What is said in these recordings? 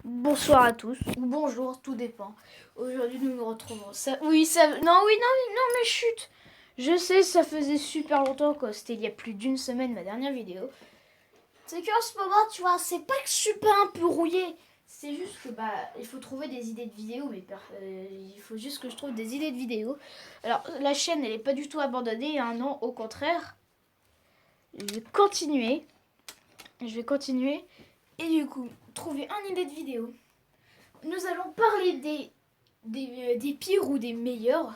Bonsoir à tous, ou bonjour, tout dépend. Aujourd'hui nous nous retrouvons. Non mais chut. Je sais, ça faisait super longtemps quoi. C'était il y a plus d'une semaine ma dernière vidéo. C'est qu'en ce moment, tu vois, c'est pas que je suis pas un peu rouillé. C'est juste que il faut trouver des idées de vidéos, il faut juste que je trouve des idées de vidéos. Alors la chaîne elle est pas du tout abandonnée, hein, non, au contraire. Je vais continuer. Et du coup, trouver une idée de vidéo. Nous allons parler des pires ou des meilleurs,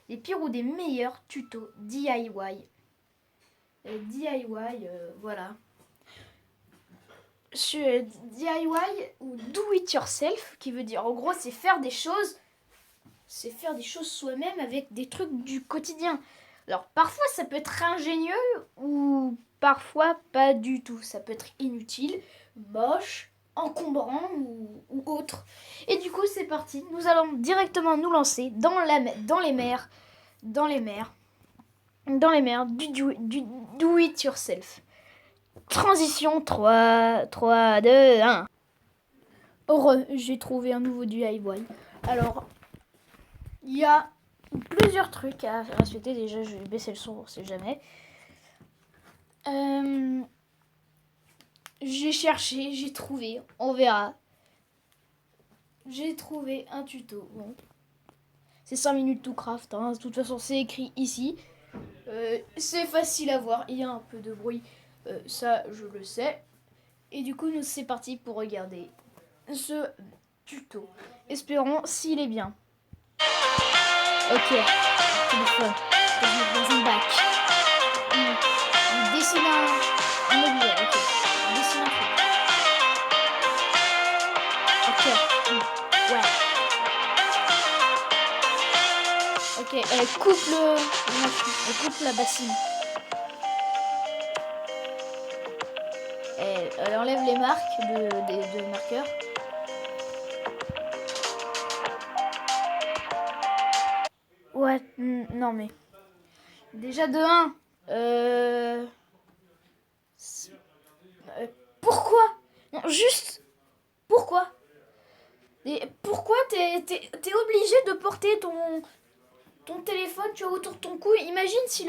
des pires ou des meilleurs tutos DIY. Voilà. DIY ou do it yourself, qui veut dire en gros c'est faire des choses soi-même avec des trucs du quotidien. Alors parfois ça peut être ingénieux ou parfois pas du tout. Ça peut être inutile, moche, encombrant ou autre. Et du coup c'est parti. Nous allons directement nous lancer dans les mers du do it yourself. Transition 3, 2, 1. Heureux, j'ai trouvé un nouveau DIY. Alors, il y a plusieurs trucs à respecter. Déjà, je vais baisser le son, on sait jamais. J'ai cherché, j'ai trouvé, on verra. J'ai trouvé un tuto. Bon. C'est 5 minutes to craft, hein. De toute façon, c'est écrit ici. C'est facile à voir, il y a un peu de bruit. Ça, je le sais. Et du coup, c'est parti pour regarder ce tuto. Espérons s'il est bien. Ok, téléphone. Je vais mettre dans un bac. Il dessine un objet, ok. Il dessine un truc. Ok, ouais. Ok, elle coupe elle coupe la bassine. Elle enlève les marques de marqueur. Ouais, non mais... Déjà de 1, pourquoi? Non, juste, pourquoi? Et pourquoi t'es obligé de porter ton téléphone, tu vois, autour de ton cou? Imagine si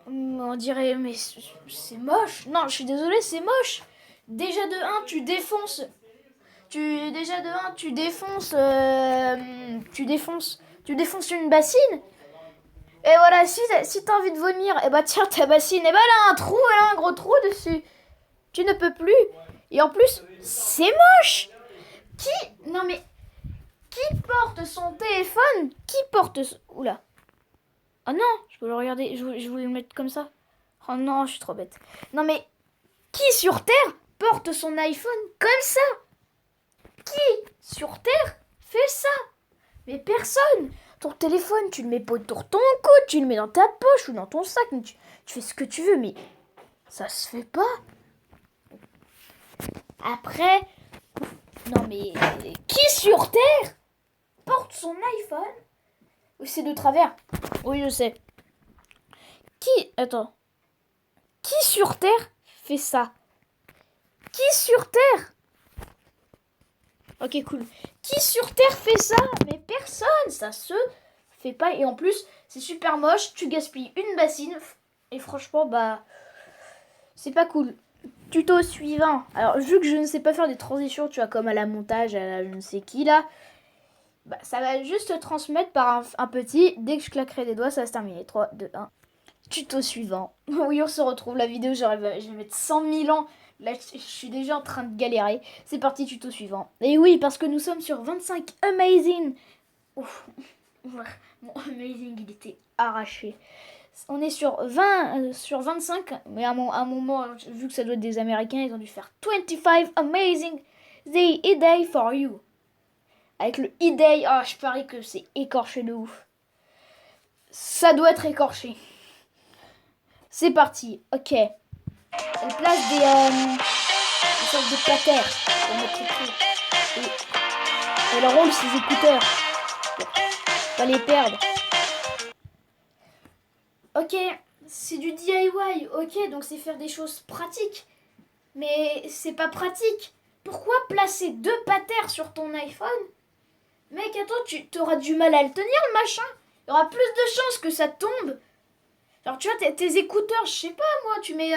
on dirait, mais c'est moche. Non, je suis désolée, c'est moche. Déjà de 1, tu défonces. Tu défonces une bassine. Et voilà, si t'as envie de vomir, et bah tiens ta bassine, et bah elle a un trou, elle a un gros trou dessus. Tu ne peux plus. Et en plus, c'est moche. Non mais, qui porte son téléphone? Oula. Oh non, je peux le regarder, je voulais le mettre comme ça. Oh non, je suis trop bête. Non mais, qui sur Terre porte son iPhone comme ça? Qui sur Terre fait ça? Mais personne. Ton téléphone, tu le mets pas autour de ton cou, tu le mets dans ta poche ou dans ton sac. Mais tu fais ce que tu veux, mais ça se fait pas. Après, non mais, qui sur Terre porte son iPhone? C'est de travers. Oui, je sais. Attends. Qui sur Terre fait ça? Qui sur Terre? Ok, cool. Qui sur Terre fait ça? Mais personne, ça se fait pas. Et en plus, c'est super moche. Tu gaspilles une bassine. Et franchement, c'est pas cool. Tuto suivant. Alors, vu que je ne sais pas faire des transitions, tu vois, comme à la montage, à la je ne sais qui là, ça va juste se transmettre par un petit. Dès que je claquerai des doigts, ça va se terminer. 3, 2, 1. Tuto suivant. Oui, on se retrouve. La vidéo, je vais mettre 100 000 ans. Là, je suis déjà en train de galérer. C'est parti, tuto suivant. Et oui, parce que nous sommes sur 25 Amazing. Ouf. Mon Amazing, il était arraché. On est sur 25, mais à un moment, vu que ça doit être des Américains, ils ont dû faire 25 Amazing The E-Day for You. Avec le E-Day, je parie que c'est écorché de ouf. Ça doit être écorché. C'est parti, ok. Elle place des sortes de patères pour mettre les trucs. Et elle roule ses écouteurs pour pas les perdre. Ok, c'est du DIY, ok, donc c'est faire des choses pratiques. Mais c'est pas pratique. Pourquoi placer 2 patères sur ton iPhone? Mec, attends, tu auras du mal à le tenir, le machin. Il y aura plus de chances que ça tombe. Alors, tu vois, tes écouteurs, je sais pas, moi, tu mets...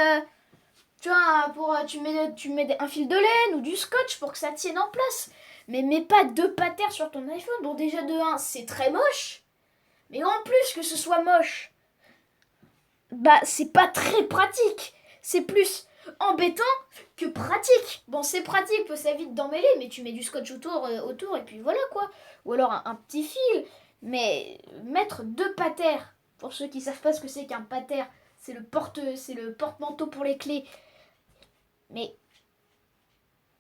tu vois, tu mets un fil de laine ou du scotch pour que ça tienne en place. Mais mets pas 2 patères sur ton iPhone. Bon, déjà, de 1, c'est très moche. Mais en plus que ce soit moche, bah, c'est pas très pratique. C'est plus embêtant que pratique. Bon, c'est pratique, parce que ça évite d'emmêler, mais tu mets du scotch autour et puis voilà quoi. Ou alors un petit fil. Mais mettre 2 patères, pour ceux qui savent pas ce que c'est qu'un patère, c'est le porte-manteau pour les clés. Mais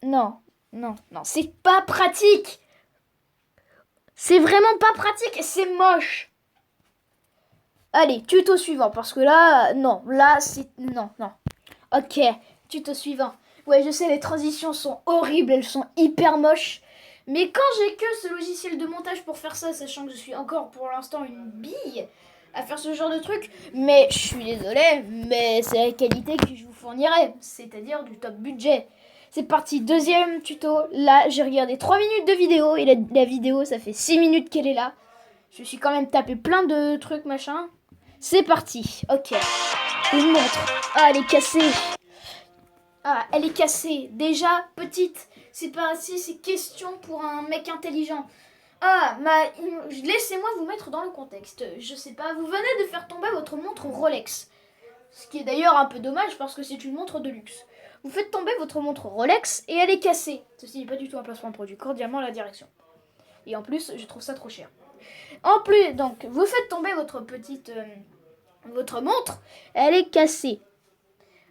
non, c'est pas pratique. C'est vraiment pas pratique, c'est moche. Allez, tuto suivant, parce que là, non, là, c'est... Non. Ok, tuto suivant. Ouais, je sais, les transitions sont horribles, elles sont hyper moches. Mais quand j'ai que ce logiciel de montage pour faire ça, sachant que je suis encore pour l'instant une bille à faire ce genre de truc, mais je suis désolée, mais c'est la qualité que je vous fournirai, c'est-à-dire du top budget. C'est parti, deuxième tuto. Là, j'ai regardé 3 minutes de vidéo, et la vidéo, ça fait 6 minutes qu'elle est là. Je suis quand même tapé plein de trucs, machin. C'est parti, ok. Une montre. Ah, elle est cassée. Ah, elle est cassée. Déjà, petite. C'est pas assez, c'est question pour un mec intelligent. Ah, laissez-moi vous mettre dans le contexte. Je sais pas, vous venez de faire tomber votre montre Rolex. Ce qui est d'ailleurs un peu dommage parce que c'est une montre de luxe. Vous faites tomber votre montre Rolex et elle est cassée. Ceci n'est pas du tout un placement de produit. Cordialement la direction. Et en plus, je trouve ça trop cher. En plus, donc, vous faites tomber votre votre montre, elle est cassée.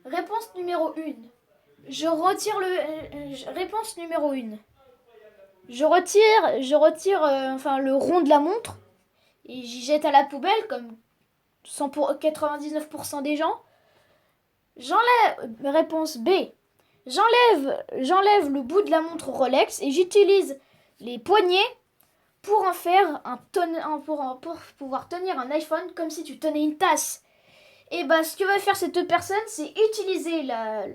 Réponse numéro 1. Je retire réponse numéro 1. Je retire enfin le rond de la montre et j'y jette à la poubelle comme 99% des gens. J'enlève réponse B. J'enlève le bout de la montre Rolex et j'utilise les poignets pour en faire pour pouvoir tenir un iPhone comme si tu tenais une tasse. Et bah ce que va faire cette personne, c'est utiliser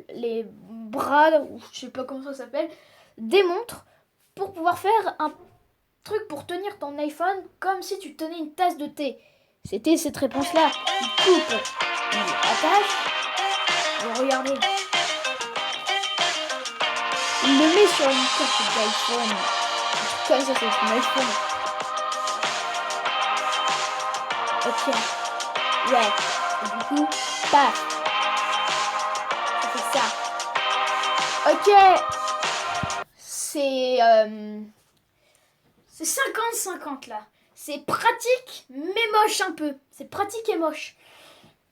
les bras, ou je sais pas comment ça s'appelle, des montres pour pouvoir faire un truc pour tenir ton iPhone comme si tu tenais une tasse de thé. C'était cette réponse-là. Il coupe, il attache, et regardez. Il le met sur une carte d'iPhone. Comme ça, c'est un iPhone. Ok. Ouais. Et du coup, paf. Ça fait ça. Ok. C'est 50-50 là. C'est pratique, mais moche un peu. C'est pratique et moche.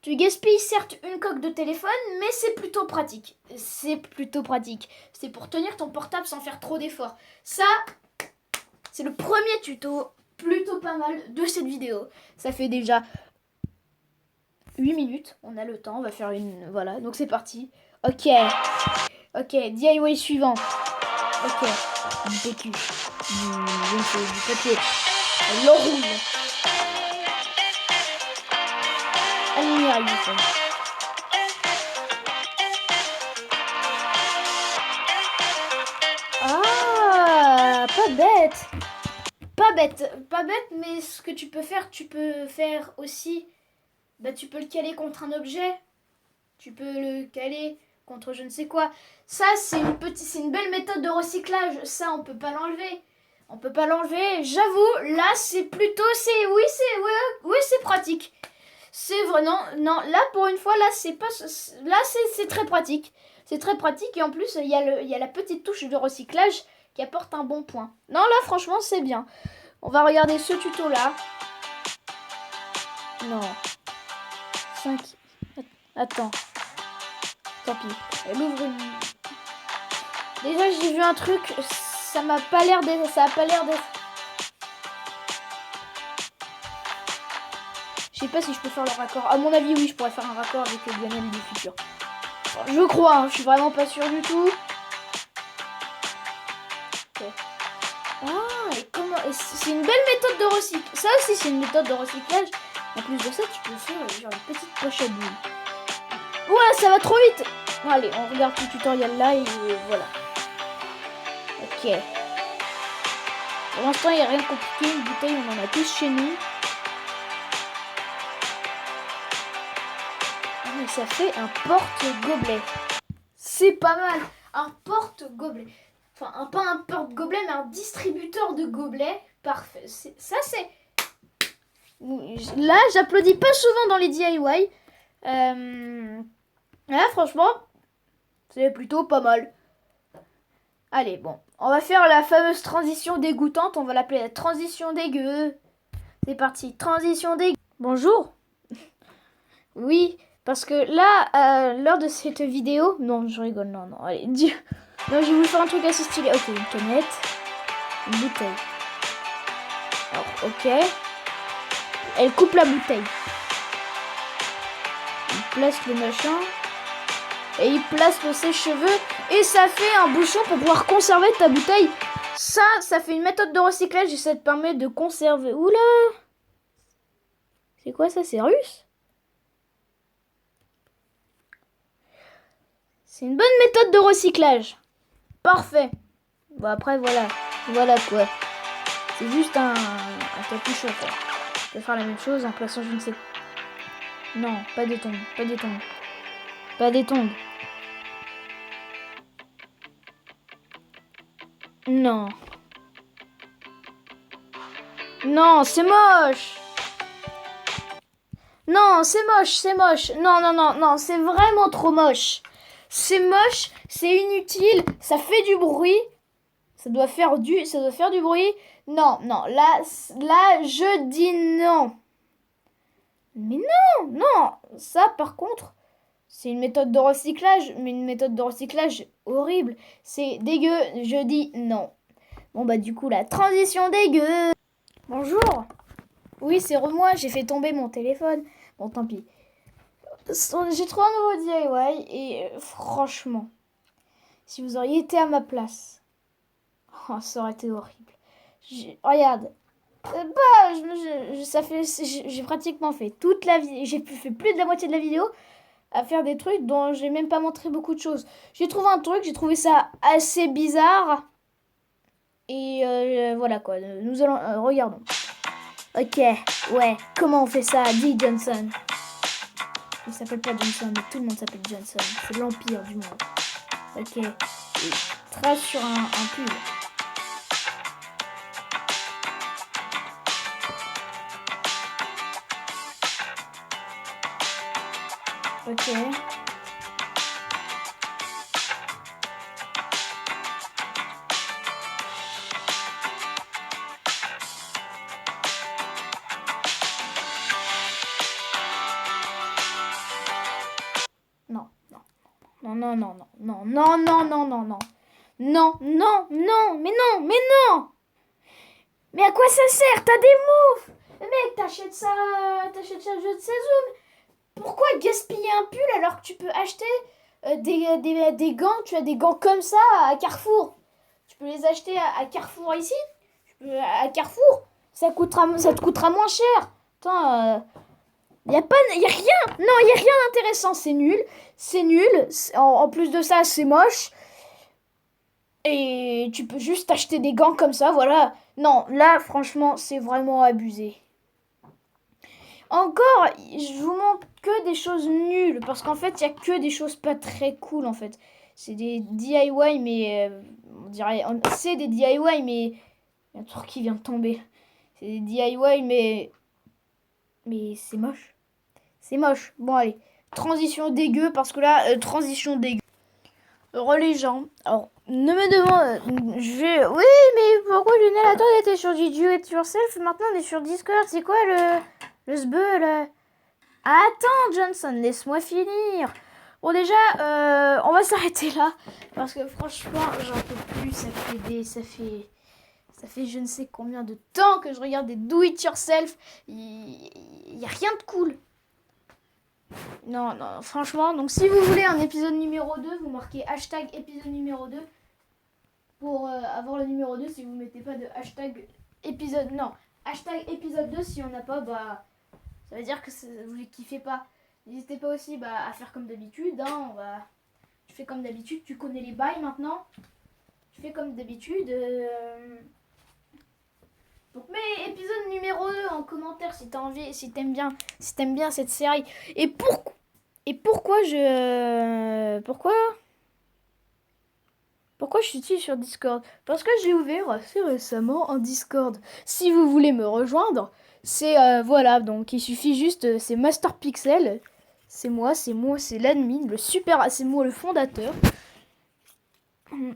Tu gaspilles certes une coque de téléphone, mais c'est plutôt pratique. C'est pour tenir ton portable sans faire trop d'efforts. Ça, c'est le premier tuto plutôt pas mal de cette vidéo. Ça fait déjà 8 minutes. On a le temps, on va faire une... Voilà, donc c'est parti. Ok, DIY suivant. Ok, du PQ. Du papier. L'enroule. Admiral du fond. Ah, pas bête. Pas bête, mais ce que tu peux faire aussi, bah tu peux le caler contre un objet, tu peux le caler contre je ne sais quoi. Ça, c'est une belle méthode de recyclage. Ça, on peut pas l'enlever. J'avoue, là, c'est pratique. C'est vraiment, non, là, pour une fois, là, c'est très pratique. C'est très pratique et en plus, il y a la petite touche de recyclage qui apporte un bon point. Non, là, franchement, c'est bien. On va regarder ce tuto-là. Non. 5. Attends. Tant pis. Elle ouvre une... Déjà, j'ai vu un truc. Ça a pas l'air d'être... Je sais pas si je peux faire le raccord. À mon avis, oui, je pourrais faire un raccord avec le Lionel du futur. Enfin, je crois, hein, je suis vraiment pas sûre du tout. Okay. Ah, et comment... C'est une belle méthode de recyclage. Ça aussi, c'est une méthode de recyclage. En plus de ça, tu peux faire genre une petite pochette. Ouais, ça va trop vite. Bon, allez, on regarde le tutoriel là et voilà. Ok. Pour l'instant, il n'y a rien de compliqué. Une bouteille, on en a tous chez nous. Mais ça fait un porte-gobelet. C'est pas mal. Un porte-gobelet. Enfin, pas un porte-gobelet, mais un distributeur de gobelets. Parfait. Ça, c'est... Là, j'applaudis pas souvent dans les DIY. Là, franchement, c'est plutôt pas mal. Allez, bon. On va faire la fameuse transition dégoûtante. On va l'appeler la transition dégueu. C'est parti. Transition dégueu. Bonjour. Oui, parce que là, lors de cette vidéo... Non, je rigole. Non, non. Allez, Dieu. Non, je vais vous faire un truc assez stylé. Ok, une canette. Une bouteille. Alors, ok. Elle coupe la bouteille. Il place le machin. Et il place le sèche-cheveux. Et ça fait un bouchon pour pouvoir conserver ta bouteille. Ça fait une méthode de recyclage et ça te permet de conserver. Oula! C'est quoi ça? C'est russe? C'est une bonne méthode de recyclage. Parfait. Bon après voilà. Voilà quoi. C'est juste un capuchon quoi. Je peux faire la même chose en plaçant je ne sais. Non, pas des tongs. Pas des tongs. Pas des tongs. Non. Non, c'est moche. Non, c'est moche, c'est moche. Non, non, non, non, c'est vraiment trop moche. C'est moche, c'est inutile, ça fait du bruit. Ça doit faire du bruit. Non, non, là, je dis non. Mais non, non. Ça, par contre, c'est une méthode de recyclage, mais une méthode de recyclage horrible. C'est dégueu, je dis non. Bon, bah, du coup, la transition dégueu. Bonjour. Oui, c'est moi, j'ai fait tomber mon téléphone. Bon, tant pis. J'ai trouvé un nouveau DIY et franchement, si vous auriez été à ma place, oh, ça aurait été horrible. Regarde, j'ai pratiquement fait toute la vidéo, j'ai fait plus de la moitié de la vidéo à faire des trucs dont j'ai même pas montré beaucoup de choses. J'ai trouvé un truc, j'ai trouvé ça assez bizarre et voilà quoi. Nous allons regardons. Ok, ouais, comment on fait ça? Dis Johnson. Il s'appelle pas Johnson, mais tout le monde s'appelle Johnson. C'est l'empire du monde. Ok. Et trace sur un pull. Ok. Non, non. Non, non, non, non, non, non, non, non, non, non. Non, non, non, mais non, mais non. Mais à quoi ça sert? T'as des moves. Mec, t'achètes ça je ne sais où. Pourquoi gaspiller un pull alors que tu peux acheter des gants? Tu as des gants comme ça à Carrefour. Tu peux les acheter à Carrefour ici. À Carrefour. Ça te coûtera moins cher. Attends, y a rien. Non, y a rien d'intéressant. C'est nul. C'est nul. En plus de ça, c'est moche. Et tu peux juste acheter des gants comme ça, voilà. Non, là, franchement, c'est vraiment abusé. Encore, je vous montre que des choses nulles. Parce qu'en fait, il n'y a que des choses pas très cool, en fait. C'est des DIY, mais... on dirait... C'est des DIY, mais... Il y a un truc qui vient de tomber. C'est des DIY, mais c'est moche. C'est moche. Bon, allez. Transition dégueu, parce que là, transition dégueu. Les gens. Alors, ne me demande... Oui, mais pourquoi Lionel, attends, on était sur du do it yourself, maintenant on est sur Discord. C'est quoi le sbeul là? Attends, Johnson, laisse-moi finir. Bon, déjà, on va s'arrêter là. Parce que franchement, j'en peux plus. Ça fait je ne sais combien de temps que je regarde des do it yourself. Il n'y a rien de cool. Non, non, franchement. Donc, si vous voulez un épisode numéro 2, vous marquez hashtag épisode numéro 2 pour avoir le numéro 2. Si vous ne mettez pas de hashtag épisode... Non, hashtag épisode 2, si on n'a pas, bah... Ça veut dire que vous ne kiffez pas. N'hésitez pas aussi à faire comme d'habitude. Hein, je fais comme d'habitude. Tu connais les bails maintenant. Je fais comme d'habitude. Donc mets épisode numéro 2 en commentaire si t'as envie, si t'aimes bien cette série. Et pourquoi je suis sur Discord? Parce que j'ai ouvert assez récemment un Discord. Si vous voulez me rejoindre, c'est voilà, donc il suffit juste, c'est MasterPixel. C'est moi, c'est l'admin, c'est moi le fondateur.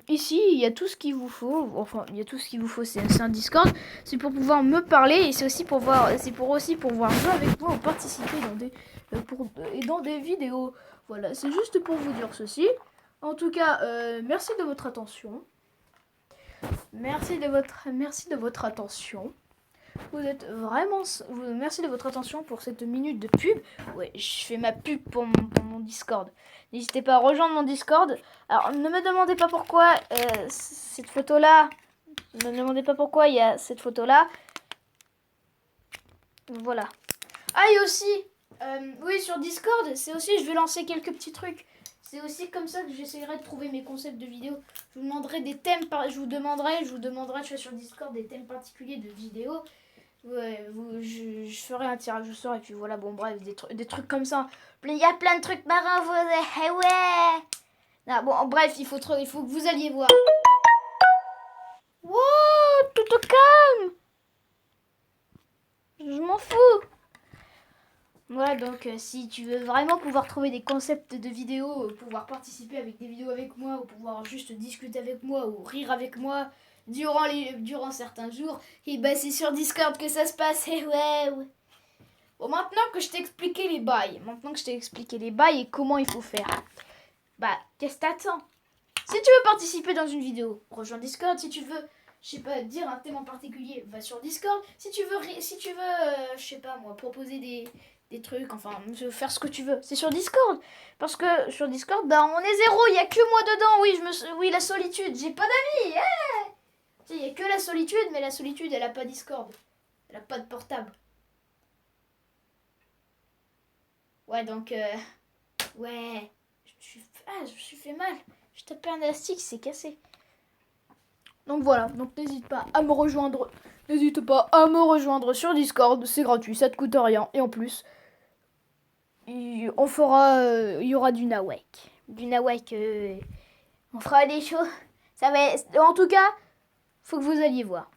Ici, il y a tout ce qu'il vous faut. Enfin, il y a tout ce qu'il vous faut. C'est un Discord. C'est pour pouvoir me parler et c'est aussi pour pouvoir jouer avec moi ou participer dans des vidéos. Voilà, c'est juste pour vous dire ceci. En tout cas, merci de votre attention. Merci de votre attention. Merci de votre attention pour cette minute de pub. Ouais, je fais ma pub pour mon Discord. N'hésitez pas à rejoindre mon Discord. Alors, ne me demandez pas pourquoi cette photo-là. Ne me demandez pas pourquoi il y a cette photo-là. Voilà. Ah, et aussi, oui, sur Discord, c'est aussi, je vais lancer quelques petits trucs. C'est aussi comme ça que j'essaierai de trouver mes concepts de vidéos. Je vous demanderai des thèmes, je vous demanderai, je fais sur Discord des thèmes particuliers de vidéos. Ouais, je ferai un tirage au sort et puis voilà, bon bref, des trucs comme ça. Il y a plein de trucs marrants, vous... ouais. Non, bon, bref, il faut que vous alliez voir. Wow, tout au calme. Je m'en fous. Voilà, donc si tu veux vraiment pouvoir trouver des concepts de vidéos, pouvoir participer avec des vidéos avec moi, ou pouvoir juste discuter avec moi, ou rire avec moi durant certains jours, et bah c'est sur Discord que ça se passe, et ouais. Bon, maintenant que je t'ai expliqué les bails et comment il faut faire, bah qu'est-ce que t'attends? Si tu veux participer dans une vidéo, rejoins Discord. Si tu veux, je sais pas, dire un thème en particulier, va sur Discord. Si tu veux, je sais pas moi, proposer des trucs, enfin, faire ce que tu veux, c'est sur Discord. Parce que sur Discord, bah on est zéro, il y a que moi dedans, oui, la solitude, j'ai pas d'amis, il y a que la solitude, mais la solitude, elle a pas Discord. Elle a pas de portable. Ouais, donc, ouais, je me suis fait mal. Je tapé un élastique, c'est cassé. Donc voilà, donc n'hésite pas à me rejoindre. N'hésite pas à me rejoindre sur Discord, c'est gratuit, ça te coûte rien. Et en plus, il y aura du Nawak. On fera des choses. Ça va en tout cas, faut que vous alliez voir.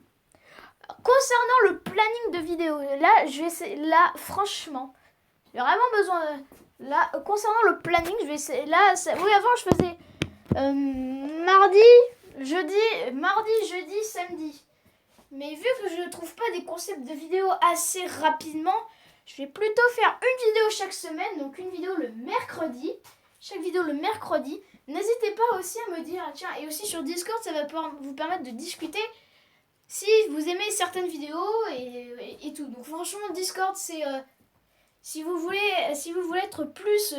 Concernant le planning de vidéo, là, franchement, j'ai vraiment besoin. Là, concernant le planning, je vais essayer. Oui, avant, je faisais mardi, jeudi, samedi. Mais vu que je ne trouve pas des concepts de vidéo assez rapidement, je vais plutôt faire une vidéo chaque semaine, donc une vidéo le mercredi. Chaque vidéo le mercredi. N'hésitez pas aussi à me dire, tiens, et aussi sur Discord, ça va vous permettre de discuter si vous aimez certaines vidéos et tout. Donc franchement, Discord, c'est... si vous voulez être plus...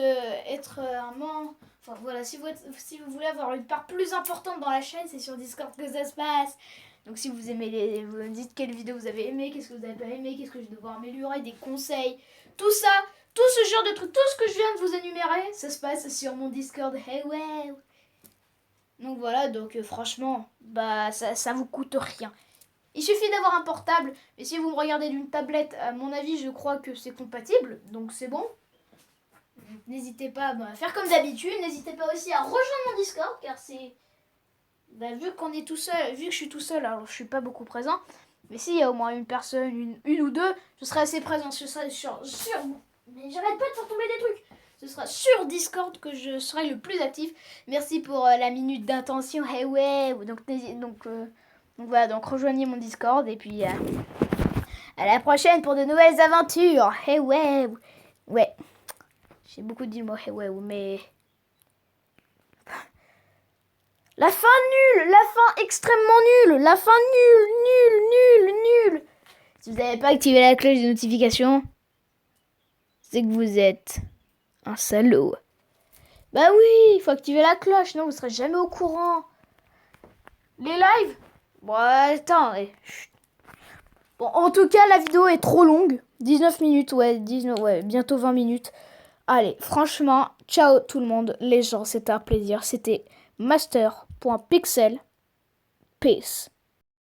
être un membre... Enfin voilà, si vous voulez avoir une part plus importante dans la chaîne, c'est sur Discord que ça se passe. Donc si vous aimez vous me dites quelle vidéo vous avez aimé, qu'est-ce que vous avez pas aimé, qu'est-ce que je vais devoir améliorer, des conseils, tout ça, tout ce genre de trucs, tout ce que je viens de vous énumérer, ça se passe sur mon Discord. Hey ouais. Donc voilà, donc franchement, bah ça vous coûte rien. Il suffit d'avoir un portable, et si vous me regardez d'une tablette, à mon avis, je crois que c'est compatible, donc c'est bon. N'hésitez pas à faire comme d'habitude, n'hésitez pas aussi à rejoindre mon Discord, car c'est... Bah, vu qu'on est tout seul, vu que je suis tout seul, alors je suis pas beaucoup présent, mais s'il y a au moins une personne, une ou deux, je serai assez présent, je serai sur mais j'arrête pas de faire tomber des trucs. Ce sera sur Discord que je serai le plus actif. Merci pour la minute d'intention. Hey ouais, donc voilà, donc rejoignez mon Discord et puis à la prochaine pour de nouvelles aventures. Hey ouais, ouais. J'ai beaucoup dit le mot hey ouais, mais la fin nulle, la fin extrêmement nulle, la fin nulle. Si vous n'avez pas activé la cloche de notification, c'est que vous êtes un salaud. Bah oui, il faut activer la cloche, sinon vous serez jamais au courant. Les lives, bon attends. Bon, en tout cas, la vidéo est trop longue. 19 minutes, ouais, bientôt 20 minutes. Allez, franchement, ciao tout le monde. Les gens, c'était un plaisir. C'était master.pixel. Peace.